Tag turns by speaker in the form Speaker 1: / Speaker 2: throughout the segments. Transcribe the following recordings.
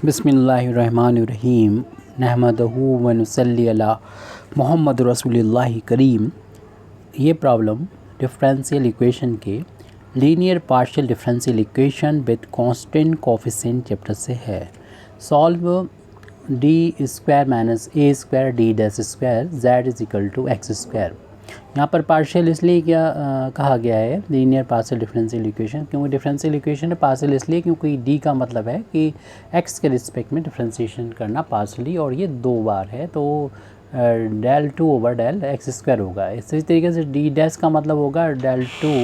Speaker 1: बिस्मिल्लाहिर्रहमानिर्रहीम नहमदहू व नुसल्ली अला मोहम्मद रसूलुल्लाह करीम। ये प्रॉब्लम डिफरेंशियल इक्वेशन के linear partial differential equation with constant coefficient chapter से है। Solve D square minus A square D dash square Z is equal to X square. यहाँ पर पार्शियल इसलिए कहा गया है लीनियर पार्शियल डिफरेंशियल इक्वेशन, क्योंकि डिफरेंशियल इक्वेशन है पार्शियल इसलिए क्योंकि डी का मतलब है कि एक्स के रिस्पेक्ट में डिफरेंशिएशन करना पार्शियली, और ये 2 बार है तो del 2 over del X square होगा। इसी तरीके से डी डैश का मतलब होगा del 2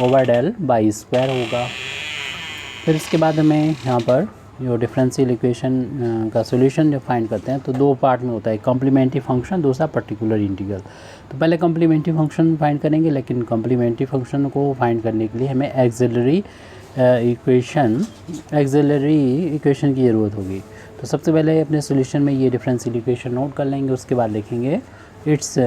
Speaker 1: over del Y square होगा। फिर इसके बाद हमें यहाँ पर जो डिफरेंशियल इक्वेशन का सॉल्यूशन जो फाइंड करते हैं तो 2 पार्ट में होता है, कॉम्प्लीमेंट्री फंक्शन, दूसरा पर्टिकुलर इंटीग्रल। तो पहले कॉम्प्लीमेंट्री फंक्शन फाइंड करेंगे, लेकिन कॉम्प्लीमेंट्री फंक्शन को फाइंड करने के लिए हमें एक्सिलरी इक्वेशन की ज़रूरत होगी। तो सबसे पहले अपने सॉल्यूशन में ये डिफरेंशियल इक्वेशन नोट कर लेंगे, उसके बाद लिखेंगे इट्स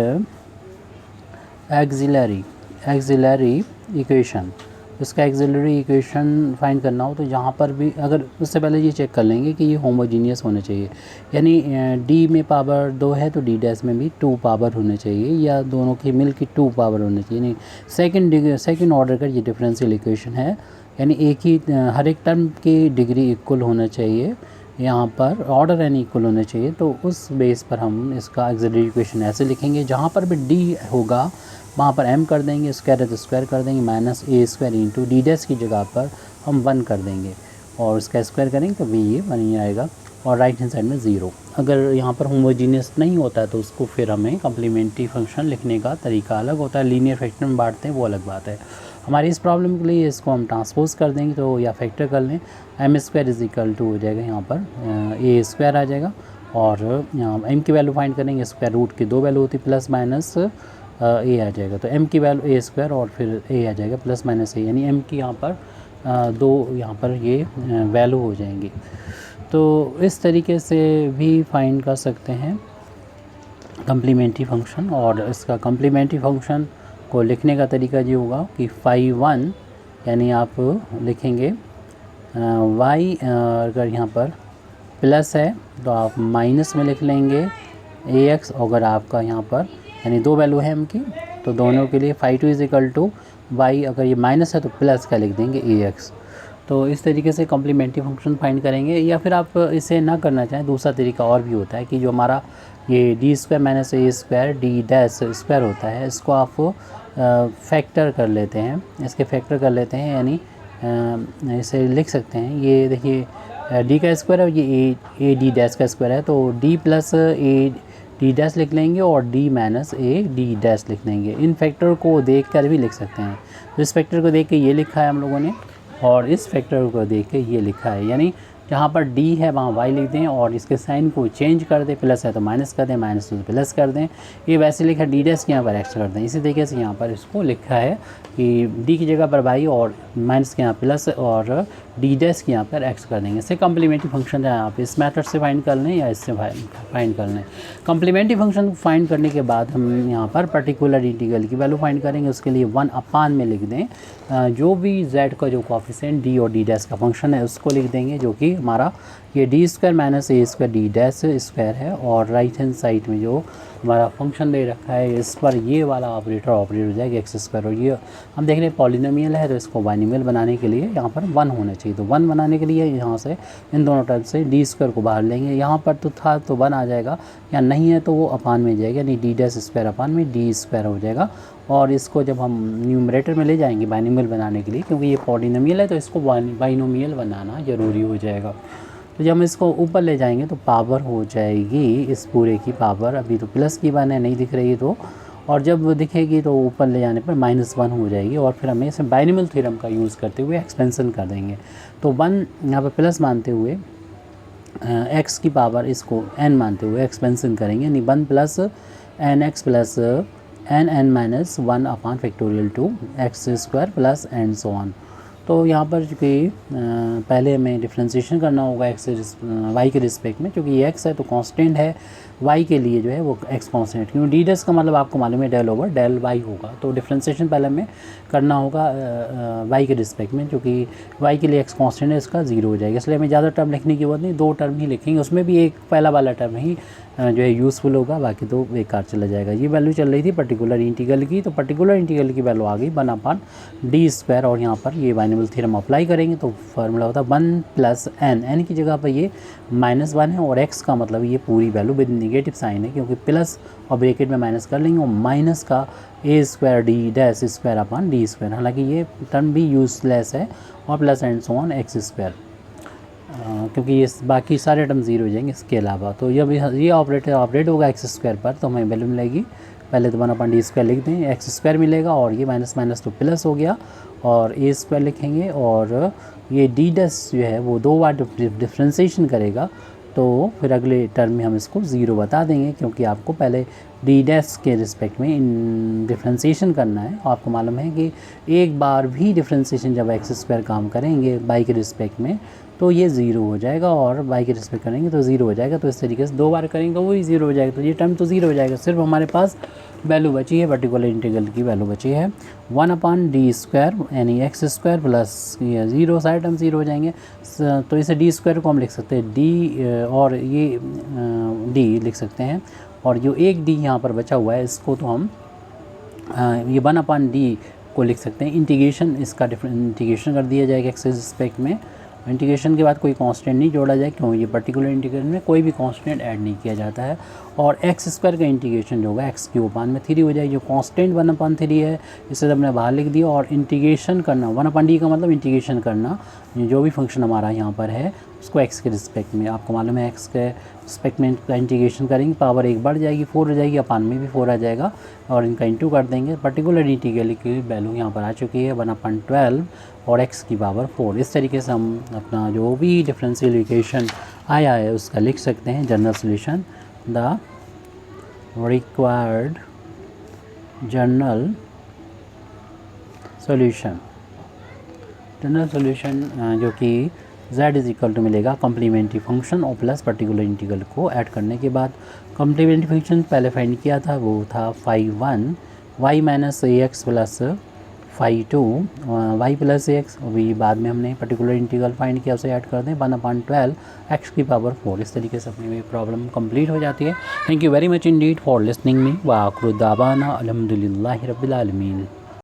Speaker 1: एक्सिलरी इक्वेशन। इसका एक्सिलरी इक्वेशन फाइंड करना हो तो यहाँ पर भी अगर उससे पहले ये चेक कर लेंगे कि ये होमोजीनियस होने चाहिए, यानी डी में पावर 2 है तो डी डैश में भी 2 पावर होने चाहिए, या दोनों की मिल की 2 पावर होने चाहिए। यानी सेकंड ऑर्डर का ये डिफरेंशियल इक्वेशन है, यानी एक ही हर एक टर्म की डिग्री इक्वल होना चाहिए, यहाँ पर ऑर्डर यानी इक्वल होने चाहिए। तो उस बेस पर हम इसका एक्सिलरी इक्वेशन ऐसे लिखेंगे, जहाँ पर भी डी होगा वहाँ पर m कर देंगे, स्क्वायर है तो स्क्वायर कर देंगे, minus A square into D dash की जगह पर हम 1 कर देंगे और इसका स्क्वायर करेंगे तो भी ये 1 ही आएगा, और राइट हैंड साइड में 0। अगर यहाँ पर होमोजीनियस नहीं होता है तो उसको फिर हमें कम्प्लीमेंट्री फंक्शन लिखने का तरीका अलग होता है, लीनियर फैक्टर में बांटते हैं वो अलग बात है। हमारी इस प्रॉब्लम के लिए इसको हम ट्रांसपोज कर देंगे तो या फैक्टर कर लें, M square is equal to हो जाएगा, यहाँ पर ए स्क्वायर आ जाएगा, और यहाँ एम की वैल्यू फाइंड करेंगे, स्क्वायर रूट की 2 वैल्यू होती है, प्लस माइनस ए आ जाएगा, तो m की वैल्यू ए स्क्वायर और फिर a आ जाएगा प्लस माइनस ए, यानी m की यहाँ पर 2 यहाँ पर ये वैल्यू हो जाएंगी। तो इस तरीके से भी फाइंड कर सकते हैं कम्प्लीमेंट्री फंक्शन, और इसका कम्प्लीमेंट्री फंक्शन को लिखने का तरीका ये होगा कि φ1 यानी आप लिखेंगे y, अगर यहाँ पर प्लस है तो आप माइनस में लिख लेंगे ax, अगर आपका यहाँ पर यानी 2 वैल्यू है m की तो दोनों के लिए φ2 इज इक्वल टू y, अगर ये माइनस है तो प्लस का लिख देंगे ax। तो इस तरीके से कॉम्प्लीमेंट्री फंक्शन फाइंड करेंगे, या फिर आप इसे ना करना चाहें दूसरा तरीका और भी होता है कि जो हमारा ये D square minus A square D dash square होता है, इसको आप फैक्टर कर लेते हैं, इसके फैक्टर कर लेते हैं, यानी इसे लिख सकते हैं। ये देखिए डी का स्क्वायर है और ये ए डी डैश का स्क्वायर है, तो D plus A D dash लिख लेंगे और D minus A D dash लिख लेंगे। इन फैक्टर को देख कर भी लिख सकते हैं, तो इस फैक्टर को देख के ये लिखा है हम लोगों ने, और इस फैक्टर को देख के ये लिखा है, यानी जहाँ पर d है वहाँ y लिख दें और इसके साइन को चेंज कर दें, प्लस है तो माइनस कर दें, माइनस तो प्लस कर दें। ये वैसे लिखा डी डैश के यहाँ पर एक्स कर दें। इसी तरीके से यहाँ पर इसको लिखा है कि d की जगह पर y और माइनस के यहाँ प्लस और डी डैश के यहाँ पर एक्स कर देंगे। इससे कम्प्लीमेंट्री फंक्शन है, आप इस मेथड से फाइंड कर लें या इससे फाइंड कर लें। कम्प्लीमेंट्री फंक्शन फाइंड करने के बाद हम यहाँ पर पर्टिकुलर इंटीग्रल की वैल्यू फाइंड करेंगे, उसके लिए 1 अपान में लिख दें जो भी z का जो कोफिशिएंट d और d डैश का फंक्शन है उसको लिख देंगे, जो कि हमारा ये D square minus A square D dash square है, और राइट हैंड साइड में जो हमारा फंक्शन दे रखा है इस पर ये वाला ऑपरेट हो जाएगा एक्स स्क्वायर, और ये हम देख रहे हैं पॉलिनोमियल है तो इसको बाइनोमियल बनाने के लिए यहाँ पर 1 होना चाहिए। तो 1 बनाने के लिए यहाँ से इन दोनों टर्म से डी स्क्वायर को बाहर लेंगे, यहाँ पर तो था तो 1 आ जाएगा, या नहीं है तो वो अपान में जाएगा, यानी डी डैश स्क्वायर अपान में डी स्क्वायर हो जाएगा। और इसको जब हम न्यूमरेटर में ले जाएंगे बाइनोमियल बनाने के लिए, क्योंकि ये पॉलिनोमियल है तो इसको बाइनोमियल बनाना ज़रूरी हो जाएगा। तो जब हम इसको ऊपर ले जाएंगे तो पावर हो जाएगी इस पूरे की पावर, अभी तो प्लस की 1 है नहीं दिख रही तो, और जब दिखेगी तो ऊपर ले जाने पर -1 हो जाएगी, और फिर हमें इसे बाइनोमियल थ्योरम का यूज़ करते हुए एक्सपेंशन कर देंगे। तो 1 यहाँ पर प्लस मानते हुए x की पावर इसको n मानते हुए एक्सपेंशन करेंगे, यानी 1 plus N X plus N minus 1 upon factorial two X square plus and so on. तो यहाँ पर चूँकि पहले हमें डिफ्रेंशिएशन करना होगा एक्स वाई के रिस्पेक्ट में, क्योंकि ये एक्स है तो कांस्टेंट है, वाई के लिए जो है वो एक्स कांस्टेंट, क्योंकि डी डैश का मतलब आपको मालूम है डेल ओवर डेल वाई होगा। तो डिफ्रेंशिएशन पहले हमें करना होगा वाई के रिस्पेक्ट में, क्योंकि वाई के लिए एक्स कांस्टेंट है, इसका 0 हो जाएगा। इसलिए हमें ज़्यादा टर्म लिखने की जरूरत नहीं, 2 टर्म ही लिखेंगे, उसमें भी एक पहला वाला टर्म ही जो है यूज़फुल होगा, बाकी तो बेकार चला जाएगा। ये वैल्यू चल रही थी पर्टिकुलर इंटीग्रल की, तो पर्टिकुलर इंटीग्रल की वैल्यू आ गई 1/d², और यहाँ पर ये बाइनोमियल थ्योरम अप्लाई करेंगे तो फार्मूला होता है 1 + n, n की जगह पर ये -1 है, और x का मतलब ये पूरी वैल्यू विद नेगेटिव साइन है, क्योंकि प्लस और ब्रैकेट में माइनस कर लेंगे, और माइनस का a²d²/d²। हालांकि ये टर्म भी यूजलेस है, और plus and so on x², क्योंकि ये बाकी सारे टर्म 0 हो जाएंगे इसके अलावा। तो ये ऑपरेट होगा x² पर, तो हमें वैल्यू मिलेगी, पहले तो 1/d² लिख दें, x² मिलेगा, और ये माइनस माइनस तो प्लस हो गया, और a² लिखेंगे, और ये d डैश जो है वो 2 बार डिफ्रेंशिएशन करेगा, तो फिर अगले टर्म में हम इसको 0 बता देंगे, क्योंकि आपको पहले डी डैश के रिस्पेक्ट में डिफ्रेंशिएशन करना है। आपको मालूम है कि एक बार भी डिफ्रेंशिएशन जब x² काम करेंगे बाई के रिस्पेक्ट में तो ये 0 हो जाएगा, और बाई के रिस्पेक्ट करेंगे तो 0 हो जाएगा। तो इस तरीके से 2 बार करेंगे तो वही 0 हो जाएगा, तो ये टर्म तो 0 हो जाएगा। सिर्फ हमारे पास वैल्यू बची है, पर्टिकुलर इंटीग्रल की वैल्यू बची है 1/d², यानी x² प्लस ये 0, सारे टर्म 0 हो जाएंगे। तो इसे d² को हम लिख सकते हैं d, और ये d लिख सकते हैं, और जो एक d यहाँ पर बचा हुआ है इसको तो हम ये 1/d को लिख सकते हैं। इंटीग्रेशन, इसका इंटीग्रेशन कर दिया जाएगा एक्स रिस्पेक्ट में। इंटीग्रेशन के बाद कोई कांस्टेंट नहीं जोड़ा जाए, क्यों, ये पर्टिकुलर इंटीग्रेशन में कोई भी कांस्टेंट ऐड नहीं किया जाता है। और x² का इंटीग्रेशन जो होगा x³ हो जाएगी, जो कांस्टेंट 1/3 है इसे हमने बाहर लिख दिया। और इंटीग्रेशन करना 1/d का मतलब इंटीग्रेशन करना, जो भी फंक्शन हमारा यहाँ पर है उसको x के रिस्पेक्ट में, आपको मालूम है x के रिस्पेक्ट में का इंटीग्रेशन करेंगे, पावर 1 बढ़ जाएगी, 4 हो जाएगी, अपान में भी 4 आ जाएगा, और इनका इंटू कर देंगे। पर्टिकुलर इंटीग्रल की वैल्यू यहाँ पर आ चुकी है 1/12 और x की पावर 4। इस तरीके से हम अपना जो भी डिफरेंशियल इक्वेशन आया है उसका लिख सकते हैं general solution, the required general solution जो कि z मिलेगा कम्प्लीमेंट्री फंक्शन और प्लस पर्टिकुलर इंटीग्रल को ऐड करने के बाद। कम्प्लीमेंट्री फंक्शन पहले फाइंड किया था, वो था phi1 y - ax plus phi2 y + ax, अभी बाद में हमने पर्टिकुलर इंटीग्रल फाइंड किया, उसे ऐड कर दें 1/12 x की पावर 4। इस तरीके से अपनी प्रॉब्लम कंप्लीट हो जाती है। Thank you very much Indeed for listening me. व आखिर दावाना अल्हम्दुलिल्लाहि रब्बिल आलमीन।